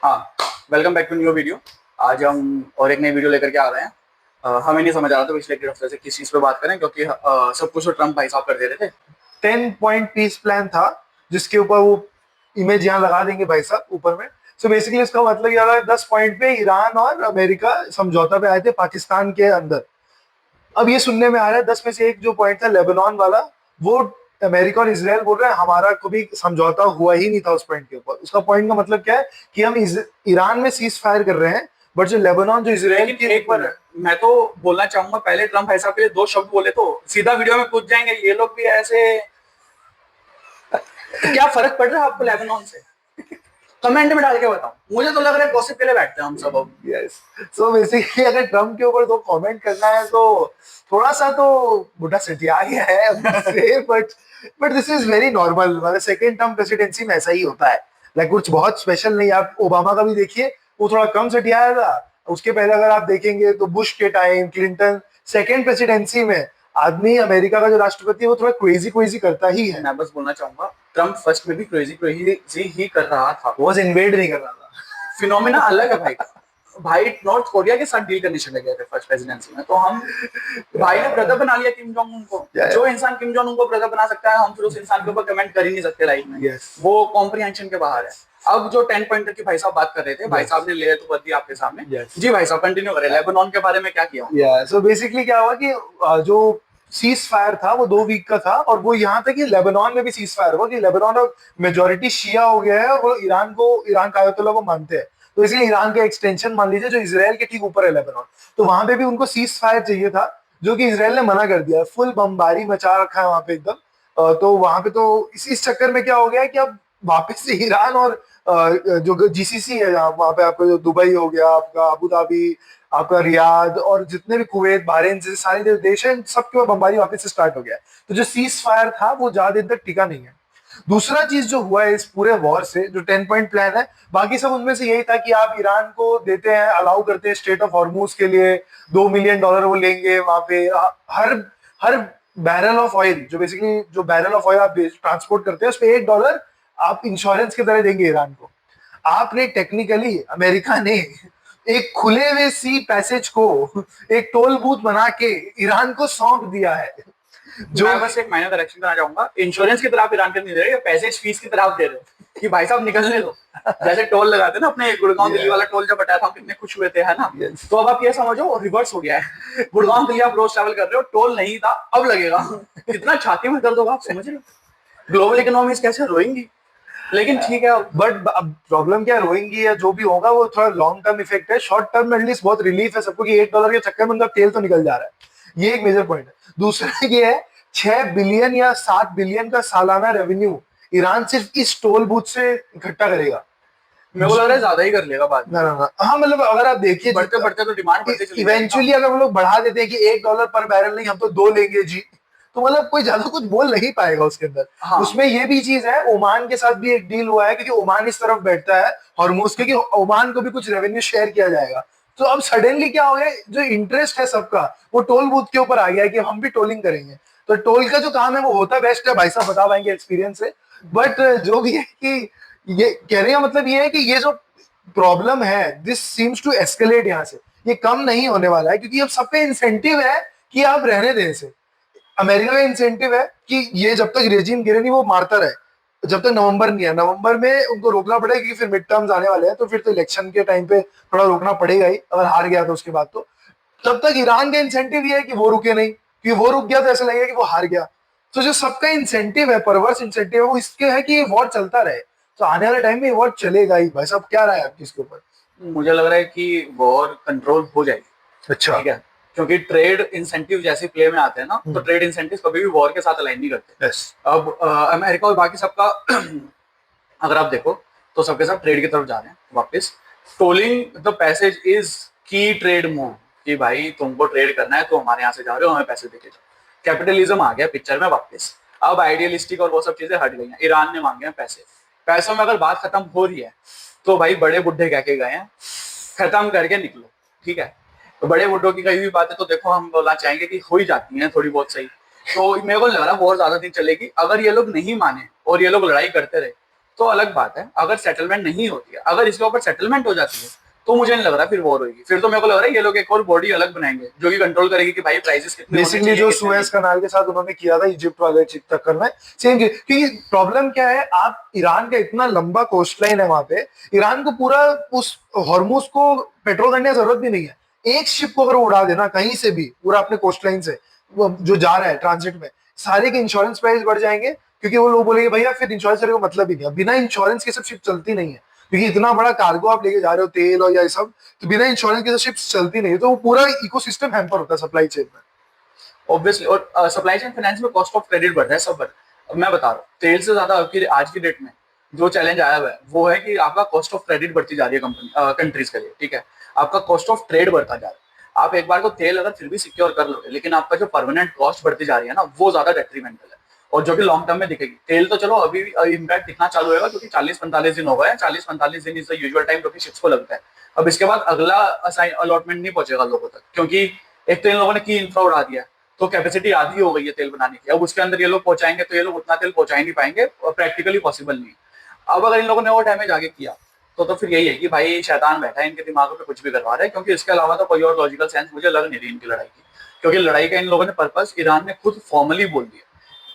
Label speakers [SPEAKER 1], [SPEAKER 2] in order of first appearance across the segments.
[SPEAKER 1] हाँ, welcome back to new video. आज हम और एक नई वीडियो लेकर के आ रहे हैं। हमें नहीं समझ आ रहा था पिछले एक हफ्ते से किस चीज पे बात करें, क्योंकि सब कुछ तो ट्रम्प भाई साहब कर दे रहे थे।
[SPEAKER 2] 10 पॉइंट पीस प्लान था जिसके ऊपर वो इमेज यहाँ लगा देंगे भाई साहब ऊपर में। सो बेसिकली इसका मतलब ये है 10 पॉइंट पे ईरान और अमेरिका समझौता पे आए थे पाकिस्तान के अंदर। अब ये सुनने में आ रहा है 10 में से एक जो पॉइंट था लेबनान वाला, वो अमेरिका और इसराइल बोल रहे हैं हमारा कभी समझौता हुआ ही नहीं था उस पॉइंट के ऊपर। उसका पॉइंट का मतलब क्या है कि हम ईरान में सीज फायर कर रहे हैं, बट जो लेबनान जो इसराइल
[SPEAKER 1] लेकिन
[SPEAKER 2] के
[SPEAKER 1] एक
[SPEAKER 2] ऊपर है।
[SPEAKER 1] मिनट, मैं तो बोलना चाहूंगा, पहले ट्रम्प भाई साहब के लिए दो शब्द बोले तो सीधा वीडियो में पूछ जाएंगे ये लोग भी ऐसे। क्या फर्क पड़ रहा है आपको लेबनान से? कमेंट में डाल के बताओ। मुझे तो लग रहा है गॉसिप के लिए बैठते हैं हम सब अब।
[SPEAKER 2] यस। सो बेसिकली अगर ट्रम्प के ऊपर तो कमेंट करना है तो थोड़ा सा तो बुढ़ा सटिया गया है but this is very normal. मतलब सेकेंड टर्म प्रेसिडेंसी में ऐसा ही होता है। लाइक कुछ बहुत स्पेशल नहीं। आप ओबामा का भी देखिए, वो थोड़ा कम सटियाया था। उसके पहले अगर आप देखेंगे तो बुश के टाइम, क्लिंटन, सेकेंड प्रेसिडेंसी में आदमी अमेरिका का जो राष्ट्रपति है वो थोड़ा क्रेजी क्रेजी करता ही है।
[SPEAKER 1] मैं बस बोलना चाहूंगा, ट्रम्प फर्स्ट में भी क्रेजी क्रेजी ही कर रहा था।
[SPEAKER 2] वो इन्वेड नहीं कर रहा था।
[SPEAKER 1] फिनोमिना अलग है भाई का। भाई नॉर्थ कोरिया के साथ डील करने चले गए थे फर्स्ट प्रेसिडेंसी में, तो हम भाई ने ब्रदर बना लिया किम जोंग उन को। जो इंसान किम जोंग उन को ब्रदर बना सकता है, हम फिर उस इंसान के ऊपर कमेंट कर ही नहीं सकते लाइफ में।
[SPEAKER 2] Yes.
[SPEAKER 1] वो कॉम्प्रिहेंशन के बाहर है। अब जो 10 पॉइंटर की भाई साहब बात कर रहे थे, भाई साहब ने ले तो कर दिया आपके सामने।
[SPEAKER 2] Yes.
[SPEAKER 1] जी भाई साहब कंटिन्यू करें, लेबनान के बारे में क्या किया?
[SPEAKER 2] सो बेसिकली क्या हुआ कि जो सीज फायर था वो 2 वीक का था, और वो यहाँ तक कि लेबनान में भी सीज फायर हुआ कि लेबनान अब मेजोरिटी शिया हो गया है और वो ईरान का आयतुल्ला को मानते हैं। तो इसलिए ईरान का एक्सटेंशन मान लीजिए जो इसराइल के ठीक ऊपर है लेबनान, तो वहां पे भी उनको सीज फायर चाहिए था, जो कि इसराइल ने मना कर दिया। फुल बमबारी मचा रखा है वहां पे एकदम। तो वहां पे तो इस चक्कर में क्या हो गया है कि अब वापस से ईरान और जो जीसीसी है वहां पे आपका जो दुबई हो गया, आपका अबू धाबी, आपका रियाद और जितने भी कुवैत, बहरीन जैसे सारे जो देश हैं सबके ऊपर बमबारी वापस से स्टार्ट हो गया है। तो जो सीज फायर था वो ज्यादा दिन तक टिका नहीं है। दूसरा चीज जो हुआ है इस पूरे वॉर से, जो 10 पॉइंट प्लान है, बाकी सब उनमें से यही था कि आप ईरान को देते हैं, अलाउ करते हैं स्टेट ऑफ हॉर्मूज के लिए $2 मिलियन वो लेंगे वहां पे। हर हर बैरल ऑफ ऑयल, जो बेसिकली जो बैरल ऑफ ऑयल आप ट्रांसपोर्ट करते हैं उस पर $1 आप इंश्योरेंस की तरह देंगे ईरान को। आपने टेक्निकली, अमेरिका ने एक खुले हुए सी पैसेज को एक टोल बूथ बना के ईरान को सौंप दिया है।
[SPEAKER 1] जो मैं बस एक माइनर करेक्शन करना चाहूंगा, इंश्योरेंस की तरह आप ईरान के नहीं दे रहे, पैसेज फीस की तरह आप दे रहे हो कि भाई साहब निकलने दो। जैसे टोल लगाते ना अपने, गुड़गांव दिल्ली वाला टोल जब हटाया था हम कितने खुश हुए थे, है ना? तो अब आप ये समझो रिवर्स हो गया है। गुड़गांव दिल्ली आप रोज ट्रैवल कर रहे हो, टोल नहीं था, अब लगेगा। कितना छाती में दर्द होगा, आप समझ रहे हो? ग्लोबल इकोनॉमीज कैसे रोएंगी। लेकिन ठीक है,
[SPEAKER 2] बट अब प्रॉब्लम क्या, रोएंगी या जो भी होगा वो थोड़ा लॉन्ग टर्म इफेक्ट है। शॉर्ट टर्म में एटलीस्ट बहुत रिलीफ है सबको कि $1 के चक्कर में उनका तेल तो निकल जा रहा है। ये एक मेजर पॉइंट है। दूसरा ये है 6 बिलियन या 7 बिलियन का सालाना रेवेन्यू ईरान सिर्फ इस टोल बूथ से इकट्ठा करेगा।
[SPEAKER 1] मेरे को लग रहा है ज्यादा ही कर लेगा बाद में।
[SPEAKER 2] ना, हाँ मतलब अगर आप देखिए
[SPEAKER 1] बढ़ते बढ़ते तो डिमांड बढ़ते चली जाएगी।
[SPEAKER 2] इवेंचुअली अगर हम लोग बढ़ा देते हैं कि $1 पर बैरल नहीं, हम तो 2 लेंगे जी, तो मतलब कोई ज्यादा कुछ बोल नहीं पाएगा उसके अंदर।
[SPEAKER 1] हाँ।
[SPEAKER 2] उसमें ये भी चीज है, ओमान के साथ भी एक डील हुआ है क्योंकि ओमान इस तरफ बैठता है हॉर्मूज के, कि ओमान को भी कुछ रेवेन्यू शेयर किया जाएगा। तो अब सडनली क्या हो गया, जो इंटरेस्ट है सबका वो टोल बूथ के ऊपर आ गया है कि हम भी टोलिंग करेंगे। तो टोल का जो काम है वो होता बेस्ट है, भाई साहब बता पाएंगे एक्सपीरियंस से। बट जो भी है कि ये कहने का मतलब ये है कि ये जो प्रॉब्लम है दिस सीम्स टू एस्केलेट यहाँ से। ये कम नहीं होने वाला है क्योंकि अब सब पे इंसेंटिव है कि आप रहने दें इसे। अमेरिका का इंसेंटिव है कि ये जब तक रेजिम गिरे नहीं वो मारता रहे, जब तक नवंबर नहीं है। नवंबर में उनको रोकना पड़ेगा क्योंकि फिर मिड टर्म्स आने वाले हैं, तो फिर तो इलेक्शन के टाइम पे थोड़ा रोकना पड़ेगा ही, अगर हार गया तो उसके बाद तो। तब तक ईरान का इंसेंटिव ये है कि वो रुके नहीं, क्योंकि वो रुक गया तो ऐसा लगेगा कि वो हार गया। तो जो सबका इंसेंटिव है, परवर्स इंसेंटिव है, वो इसके है कि ये वॉर चलता रहे। तो आने वाले टाइम में ये वॉर चलेगा ही। भाई साहब क्या राय है आपकी इसके ऊपर?
[SPEAKER 1] मुझे लग रहा है कि वॉर कंट्रोल हो जाएगी।
[SPEAKER 2] अच्छा।
[SPEAKER 1] ठीक है, क्योंकि ट्रेड इंसेंटिव जैसे प्ले में आते हैं ना, तो ट्रेड इंसेंटिव कभी भी वॉर के साथ अलाइन नहीं करते।
[SPEAKER 2] यस।
[SPEAKER 1] अब अमेरिका और बाकी सबका अगर आप देखो तो सबके सब ट्रेड की तरफ जा रहे हैं वापस। टोलिंग द पैसेज इज की ट्रेड मूव, कि भाई तुमको ट्रेड करना है तो हमारे यहाँ से जा रहे हो, हमें पैसे देके जाओ। कैपिटलिज्म आ गया पिक्चर में वापस। अब आइडियलिस्टिक और वो सब चीजें हट गई हैं। ईरान ने मांगे हैं पैसे, पैसों में अगर बात खत्म हो रही है तो भाई बड़े बुढ़े कह के गए हैं खत्म करके निकलो। ठीक है, तो बड़े बुढ़ों की कही हुई बातें तो देखो हम बोलना चाहेंगे कि हो ही जाती हैं थोड़ी बहुत सही। तो मेरे को लग रहा है बहुत ज्यादा दिन चलेगी अगर ये लोग नहीं माने और ये लोग लड़ाई करते रहे। तो अलग बात है। अगर सेटलमेंट नहीं होती है, अगर इसके ऊपर सेटलमेंट हो जाती है, तो मुझे नहीं लग रहा फिर वॉर होगी। फिर तो मेरे को लग रहा है ये लोग एक और बॉडी अलग बनाएंगे जो कि कंट्रोल करेगी कि भाई प्राइसेस कितने होने
[SPEAKER 2] बेसिकली
[SPEAKER 1] चाहिए
[SPEAKER 2] जो
[SPEAKER 1] कितने नहीं।
[SPEAKER 2] सुएज कनाल के साथ उन्होंने किया था इजिप्ट वाले चक्कर में, सेम। क्योंकि प्रॉब्लम क्या है, आप ईरान का इतना लंबा कोस्ट लाइन है वहां पे, ईरान को पूरा उस हॉर्मुज को पेट्रोल करने की जरूरत भी नहीं है। एक शिप को अगर वो उड़ा देना कहीं से भी पूरा अपने कोस्ट लाइन से, वो जो जा रहा है ट्रांजिट में, सारे के इंश्योरेंस प्राइस बढ़ जाएंगे, क्योंकि वो लोग बोलेंगे भैया फिर इंश्योरेंस करने का मतलब ही नहीं है। बिना इंश्योरेंस के सब शिप चलती नहीं है, क्योंकि इतना बड़ा कार्गो आप लेके जा रहे हो, तेल और ये सब, तो बिना इंश्योरेंस के तो शिप्स चलती नहीं है। तो वो पूरा इकोसिस्टम हैम्पर होता है सप्लाई चेन में।
[SPEAKER 1] ऑब्वियसली। और सप्लाई चेन फाइनेंस में कॉस्ट ऑफ क्रेडिट बढ़ रहा है, सब बढ़ रहा है। अब मैं बता रहा हूँ, तेल से ज्यादा आज की डेट में जो चैलेंज आया हुआ है वो है कि आपका कॉस्ट ऑफ क्रेडिट बढ़ती जा रही है कंपनी कंट्रीज के लिए, ठीक है। आपका कॉस्ट ऑफ ट्रेड बढ़ता जा रहा है। आप एक बार को तेल अगर फिर भी सिक्योर कर लोगे, लेकिन आपका जो परमानेंट कॉस्ट बढ़ती जा रही है ना, वो ज्यादा डेट्रीमेंटल है, और जो कि लॉन्ग टर्म में दिखेगी। तेल तो चलो अभी इम्पैक्ट दिखना चालू होगा, क्योंकि 40-45 दिन हो गए। 40-45 दिन इज द यूजुअल टाइम जो कि शिप्स को लगता है। अब इसके बाद अगला अलॉटमेंट नहीं पहुंचेगा लोगों तक, क्योंकि एक तो इन लोगों ने की इंफ्रा उड़ा दिया है, तो कैपेसिटी आधी हो गई है तेल बनाने की। अब उसके अंदर ये लोग पहुंचाएंगे तो ये लोग उतना तेल पहुंचा ही नहीं पाएंगे, और प्रैक्टिकली पॉसिबल नहीं। अब अगर इन लोगों ने और डैमेज आगे किया, तो फिर यही है कि भाई शैतान बैठा है इनके दिमागों पे, कुछ भी करवा रहा है, क्योंकि इसके अलावा तो कोई और लॉजिकल सेंस मुझे लग नहीं रही इनकी लड़ाई की। क्योंकि लड़ाई का इन लोगों ने पर्पस, ईरान ने खुद फॉर्मली बोल दिया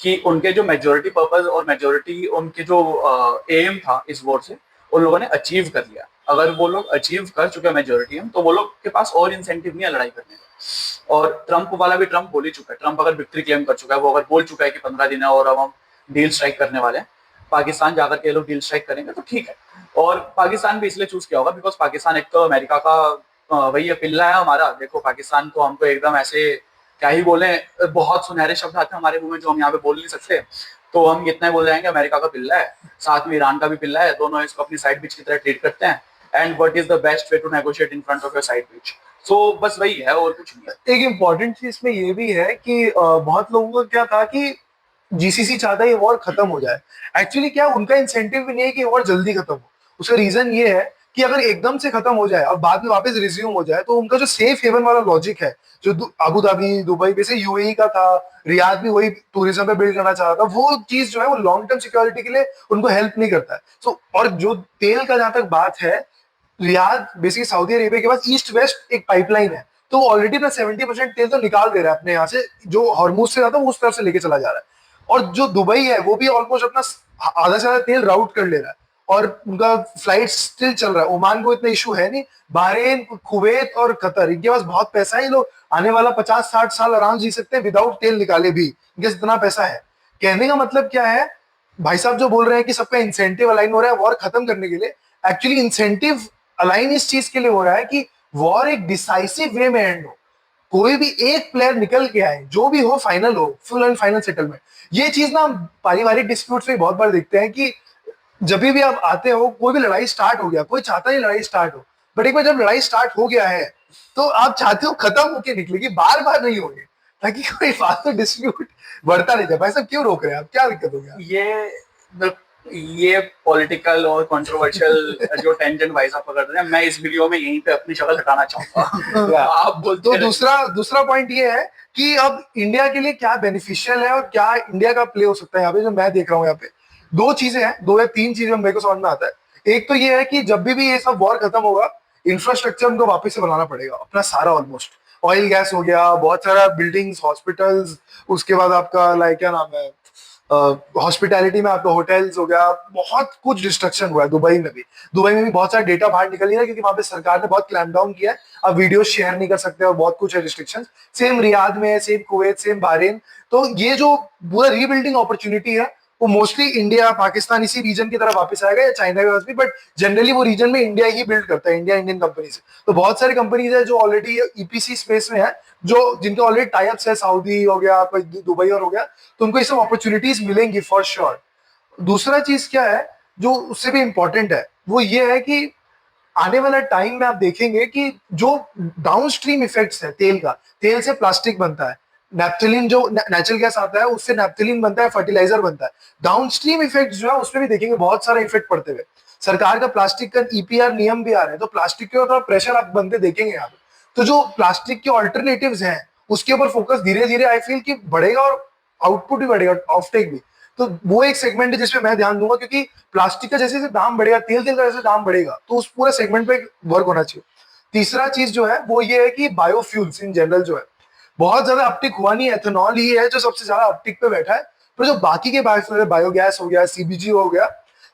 [SPEAKER 1] कि उनके जो मेजोरिटी पर्पस और मेजोरिटी उनके जो एम था इस वॉर से, उन लोगों ने अचीव कर लिया। अगर वो लोग अचीव कर चुके मेजोरिटी एम, तो वो लोग के पास और इंसेंटिव नहीं है लड़ाई करने का। और ट्रंप वाला भी ट्रंप बोल ही चुका है। ट्रंप अगर विक्ट्री क्लेम कर चुका है, वो अगर बोल चुका है कि 15 दिन है और अब हम डील स्ट्राइक करने वाले हैं, पाकिस्तान जाकर के लोग डील स्ट्राइक करेंगे तो ठीक है। और पाकिस्तान भी इसलिए चूज किया होगा बिकॉज पाकिस्तान एक तो अमेरिका का वही ये पिल्ला है हमारा। देखो पाकिस्तान को हमको एकदम ऐसे क्या ही बोले, बहुत सुनहरे शब्द आते हैं हमारे मुंह में जो हम यहाँ पे बोल नहीं सकते, तो हम इतना बोल जाएंगे अमेरिका का पिल्ला है, साथ में ईरान का भी पिल्ला है, दोनों इसको अपनी साइड बिच की तरह ट्रीट करते हैं। And what is the best way to negotiate in front of your side bitch. So बस वही है और कुछ नहीं है।
[SPEAKER 2] एक इम्पॉर्टेंट चीज में ये भी है कि बहुत लोगों को क्या था कि जीसीसी चाहता है ये वॉर खत्म हो जाए। एक्चुअली क्या उनका इंसेंटिव भी नहीं है कि वॉर जल्दी खत्म हो। उसका रीजन ये है कि अगर एकदम से खत्म हो जाए और बाद में वापस रिज्यूम हो जाए, तो उनका जो सेफ हेवन वाला लॉजिक है, जो अबू धाबी दुबई वैसे यूएई का था, रियाद भी वही टूरिज्म पे बिल्ड करना चाह रहा था, वो चीज जो है वो लॉन्ग टर्म सिक्योरिटी के लिए उनको हेल्प नहीं करता है। सो और जो तेल का जहां तक बात है, रियाद बेसिकली सऊदी अरेबिया के पास ईस्ट वेस्ट एक पाइपलाइन है, तो ऑलरेडी अपना 70% तेल तो निकाल दे रहा है अपने यहाँ से, जो हॉर्मुज से जाता है वो उस तरफ से लेके चला जा रहा है। और जो दुबई है वो भी ऑलमोस्ट अपना आधा से ज्यादा तेल राउट कर ले रहा है, और उनका फ्लाइट स्टिल चल रहा है। ओमान को इतना इशू है नहीं। बहरीन, कुवैत और कतर, इनके पास बहुत पैसा है। ये लोग आने वाला 50-60 साल आराम जी सकते हैं विदाउट तेल निकाले भी, इनके इतना पैसा है। कहने का मतलब क्या है, भाई साहब जो बोल रहे हैं कि सबका इंसेंटिव अलाइन हो रहा है वॉर खत्म करने के लिए, एक्चुअली इंसेंटिव अलाइन इस चीज के लिए हो रहा है कि वॉर एक डिसाइसिव वे में एंड हो, कोई भी एक प्लेयर निकल के आए, जो भी हो फाइनल हो, फुल एंड फाइनल सेटलमेंट। ये चीज ना पारिवारिक डिस्प्यूट्स में बहुत बार देखते हैं कि जब भी आप आते हो, कोई भी लड़ाई स्टार्ट हो गया, कोई चाहता नहीं लड़ाई स्टार्ट हो, बट एक बार जब लड़ाई स्टार्ट हो गया है तो आप चाहते हो खत्म होके निकलेगी, बार बार नहीं होगी, ताकि कोई फालतू डिस्प्यूट बढ़ता नहीं जाए। भाई साहब क्यों रोक रहे हैं आप, क्या दिक्कत हो गया?
[SPEAKER 1] ये पॉलिटिकल और कंट्रोवर्शियल जो टेंजेंट भाई साहब पकड़ रहे हैं, मैं इस वीडियो में यहीं पे अपनी शक्ल हटाना चाहूंगा। आप बोलते
[SPEAKER 2] तो दूसरा पॉइंट ये है कि अब इंडिया के लिए क्या बेनिफिशियल है और क्या इंडिया का प्ले हो सकता है यहाँ पे, जो मैं देख रहा हूँ यहाँ पे दो चीजें हैं, दो या तीन चीजें मेरे को समझ में आता है। एक तो ये है कि जब भी ये सब वॉर खत्म होगा, इंफ्रास्ट्रक्चर उनको वापस से बनाना पड़ेगा अपना सारा, ऑलमोस्ट ऑयल गैस हो गया, बहुत सारा बिल्डिंग्स, हॉस्पिटल्स, उसके बाद आपका लाइक क्या नाम है, हॉस्पिटैलिटी में आपका होटल्स हो गया, बहुत कुछ डिस्ट्रक्शन हुआ है। दुबई में भी बहुत सारा डेटा बाहर निकल गया, क्योंकि वहां पे सरकार ने बहुत क्लैम्प डाउन किया है, अब वीडियो शेयर नहीं कर सकते और बहुत कुछ है रिस्ट्रिक्शन। सेम रियाद में है, सेम कुवैत, सेम बहरीन। तो ये जो पूरा रीबिल्डिंग अपॉर्चुनिटी है वो मोस्टली इंडिया, पाकिस्तान इसी रीजन की तरफ वापस आएगा, या चाइना के पास भी, बट जनरली वो रीजन में इंडिया ही बिल्ड करता है, इंडिया इंडियन कंपनीज। तो बहुत सारी कंपनीज है जो ऑलरेडी ईपीसी स्पेस में है, जो जिनके ऑलरेडी टाइप्स है, सऊदी हो गया, दुबई और हो गया, तो उनको ये सब अपॉर्चुनिटीज मिलेंगी फॉर श्योर। दूसरा चीज क्या है जो उससे भी इंपॉर्टेंट है, वो ये है कि आने वाला टाइम में आप देखेंगे कि जो डाउनस्ट्रीम इफेक्ट्स है तेल का, तेल से प्लास्टिक बनता है, नेप्थलीन जो नेचुरल गैस आता है उससे नेप्थलीन बनता है, फर्टिलाइजर बनता है। डाउनस्ट्रीम इफेक्ट जो है उसमें भी देखेंगे बहुत सारा इफेक्ट पड़ते हुए। सरकार का प्लास्टिक का ईपीआर नियम भी आ रहे हैं, तो प्लास्टिक के ऊपर प्रेशर आप बनते देखेंगे यहाँ पे। तो जो प्लास्टिक के ऑल्टरनेटिव्स हैं उसके ऊपर फोकस धीरे धीरे आई फील कि बढ़ेगा, और आउटपुट भी बढ़ेगा, ऑफटेक भी। तो वो एक सेगमेंट है जिसपे मैं ध्यान दूंगा, क्योंकि प्लास्टिक का जैसे जैसे दाम बढ़ेगा, तेल का जैसे दाम बढ़ेगा, तो उस पूरे सेगमेंट पे वर्क होना चाहिए। तीसरा चीज जो है वो ये है कि बायोफ्यूल्स इन जनरल जो है बहुत ज्यादा अपटिक हुआ नहीं, एथेनॉल ही है जो सबसे ज्यादा अपटिक पे बैठा है। पर जो बाकी के बायोफ्यूल, बायोगैस हो गया, सीबीजी हो गया,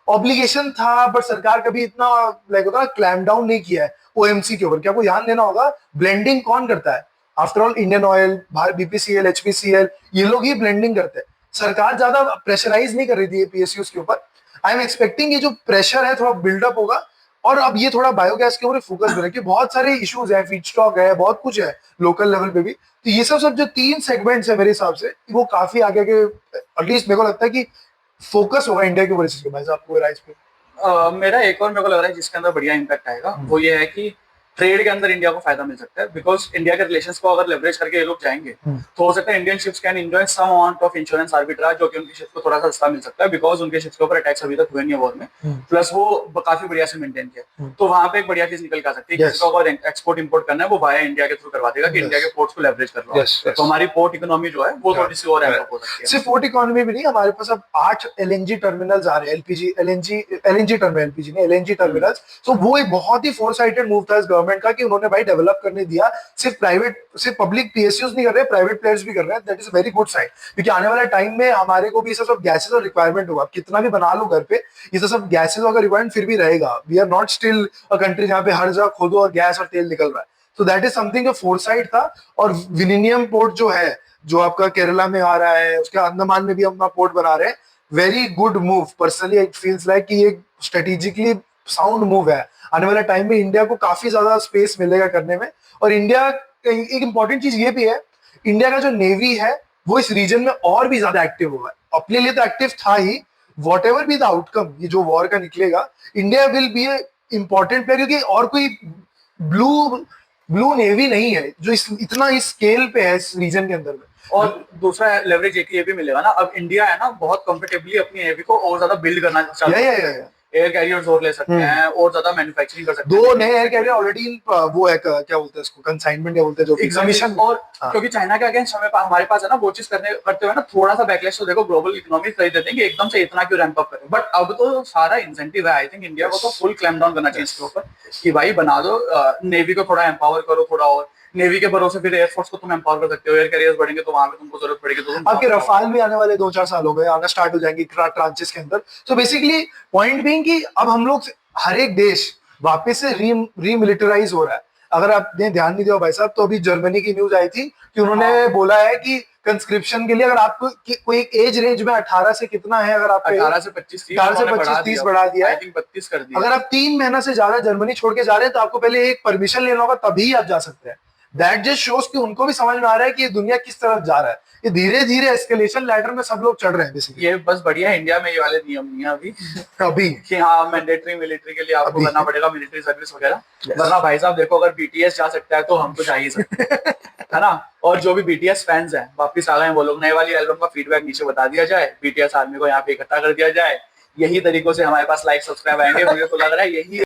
[SPEAKER 2] ऑब्लिगेशन था, बट सरकार कभी इतना लाइक होता है क्लैम डाउन नहीं किया है ओएमसी के ऊपर। क्या आपको ध्यान देना होगा, ब्लेंडिंग कौन करता है? After all Indian oil, BPCL, HPCL, ये लोग ही ब्लेंडिंग करते हैं। सरकार ज्यादा प्रेशराइज नहीं कर रही थी पीएसयूज के ऊपर। आई एम एक्सपेक्टिंग ये जो प्रेशर है थोड़ा बिल्डअप होगा, और अब ये थोड़ा बायोगैस के ऊपर फोकस करें, क्योंकि बहुत सारे इश्यूज है, फीड स्टॉक है, बहुत कुछ है लोकल लेवल पे भी। तो ये सब सब जो 3 सेगमेंट्स है मेरे हिसाब से, वो काफी आगे आगे, एटलीस्ट मेरे को लगता है कि फोकस होगा इंडिया के ऊपर इस चीज पे। भाई साहब आपको राइस पे
[SPEAKER 1] मेरा एक और मेरे को लग रहा है जिसके अंदर बढ़िया इम्पैक्ट आएगा, वो ये है कि ट्रेड के अंदर इंडिया को फायदा मिल सकता है, बिकॉज इंडिया के रिलेशंस को अगर लेवरेज करके ये लोग जाएंगे तो हो सकता है Indian ships can enjoy some amount of insurance arbitrage, जो कि उनकी शिप्स को थोड़ा सा सस्ता मिल सकता है, बिकॉज उनके शिप्स के ऊपर अटैक्स अभी तक हुए नहीं है वॉर में, प्लस वो काफी बढ़िया से मेंटेन किया। तो वहां पे एक बढ़िया चीज निकल के आ सकती है।
[SPEAKER 2] Yes.
[SPEAKER 1] किसी को अगर एक्सपोर्ट इंपोर्ट करना है वो वाया इंडिया के थ्रू करवा देगा कि
[SPEAKER 2] Yes.
[SPEAKER 1] इंडिया के पोर्ट्स को लेवरेज कर लो।
[SPEAKER 2] Yes, yes.
[SPEAKER 1] तो हमारी पोर्ट इकोनॉमी जो है वो थोड़ी सी और डेवलप हो सकती है।
[SPEAKER 2] सिर्फ पोर्ट इकोनॉमी भी नहीं, हमारे पास अब 8 एलएनजी टर्मिनल्स आ रहे हैं, एलएनजी टर्मिनल, एलपीजी नहीं, एलएनजी टर्मिनल्स। तो वो एक बहुत ही फोरसाइटेड मूव था इस गवर्नमेंट का कि उन्होंने भाई डेवलप करने दिया। सिर्फ पब्लिक पीएसयूज नहीं कर रहे, प्राइवेट प्लेयर्स भी कर रहे हैं। That is very good sign, क्योंकि आने वाले टाइम में हमारे को भी ये सब गैसेस और रिक्वायरमेंट होगा। कितना भी बना लो घर पे, ये सब गैसेस का रिक्वायरमेंट फिर भी रहेगा। We are not still a country जहाँ पे हर जगह खोदो और गैस और तेल निकल रहा है। तो दैट इज समथिंग जो फोरसाइट था। और विलिनियम पोर्ट जो है, जो आपका केरला में आ रहा है, उसके अंडमान में भी अपना पोर्ट बना रहे हैं। Very good move, personally it feels like कि ये स्ट्रेटेजिकली साउंड मूव है। आने वाले टाइम में इंडिया को काफी ज्यादा स्पेस मिलेगा करने में। और इंडिया, एक इंपॉर्टेंट चीज ये भी है, इंडिया का जो नेवी है वो इस रीजन में और भी ज्यादा एक्टिव होगा। अपने लिए तो एक्टिव था ही, whatever be the outcome, ये जो वॉर का निकलेगा, India will be important player, क्योंकि और कोई ब्लू नेवी नहीं है जो इतना इस स्केल पे है इस रीजन के अंदर में।
[SPEAKER 1] और दूसरा लेवरेज एक ये भी मिलेगा ना, अब इंडिया है ना बहुत कंफर्टेबली अपनी नेवी को और ज्यादा बिल्ड करना चाहता है। एयर कैरियर्स और ले सकते हैं और ज्यादा मैन्युफैक्चरिंग कर सकते हैं।
[SPEAKER 2] 2 नए एयर कैरियर ऑलरेडी वो है, क्या बोलते हैं इसको, कंसाइनमेंट क्या बोलते हैं, जो
[SPEAKER 1] एग्जामिशन। और क्योंकि चाइना के अगेंस्ट हमारे पास है ना वो चीज करते हुए ना थोड़ा सा बैकलैश, तो देखो ग्लोबल इकोनॉमी कर देते हैं कि एकदम से इतना क्यों रैंप अप करें। बट अब तो सारा इंसेंटिव है। आई थिंक इंडिया को तो फुल क्लैम डाउन करना चाहिए इसके ऊपर कि भाई बना दो, नेवी को थोड़ा एम्पावर करो, थोड़ा और नेवी के भरोसे फिर एयरफोर्स को तुम एम्पावर कर सकते हो। एयर कैरियर्स बढ़ेंगे तो वहां पे तुमको जरूरत पड़ेगी तो तुम
[SPEAKER 2] आपके रफाल भी आने वाले 2-4 सालों में आना स्टार्ट हो जाएंगी ट्रांचेस के अंदर। तो बेसिकली पॉइंट बीइंग कि अब हम लोग हर एक देश वापस से रीमिलिटराइज हो रहा है। अगर आपने ध्यान नहीं दिया भाई साहब, तो अभी जर्मनी की न्यूज आई थी कि उन्होंने बोला है कि कंस्क्रिप्शन के लिए अगर आपको कोई एज रेंज में 18 से कितना है, अगर आप
[SPEAKER 1] 18 से 25
[SPEAKER 2] 30 बढ़ा दिया है,
[SPEAKER 1] 32 कर दिया।
[SPEAKER 2] अगर आप 3 महीना से ज्यादा जर्मनी छोड़ के जा रहे हैं तो आपको पहले एक परमिशन लेना होगा, तभी आप जा सकते हैं। दैट जस्ट शोज कि उनको भी समझ में आ रहा है कि ये दुनिया किस तरफ जा रहा है। ये धीरे धीरे एस्केलेशन लैडर में सब लोग चढ़ रहे हैं बेसिकली।
[SPEAKER 1] ये बस बढ़िया है इंडिया में ये वाले नियम नहीं है
[SPEAKER 2] अभी
[SPEAKER 1] कि हाँ मैंडेटरी मिलिट्री के लिए आपको करना पड़ेगा मिलिट्री सर्विस वगैरह। वरना भाई साहब देखो, अगर बीटीएस जा सकता है तो हम तो जा ही सकते हैं, है ना। और जो भी बीटीएस फैंस हैं वापिस आ गए हैं, वो लोग नए वाली एल्बम का फीडबैक नीचे बता दिया जाए, बीटीएस आर्मी को यहाँ पे इकट्ठा कर दिया जाए। यही तरीकों से हमारे पास लाइक सब्सक्राइब आएंगे। मुझे तो लग रहा है यही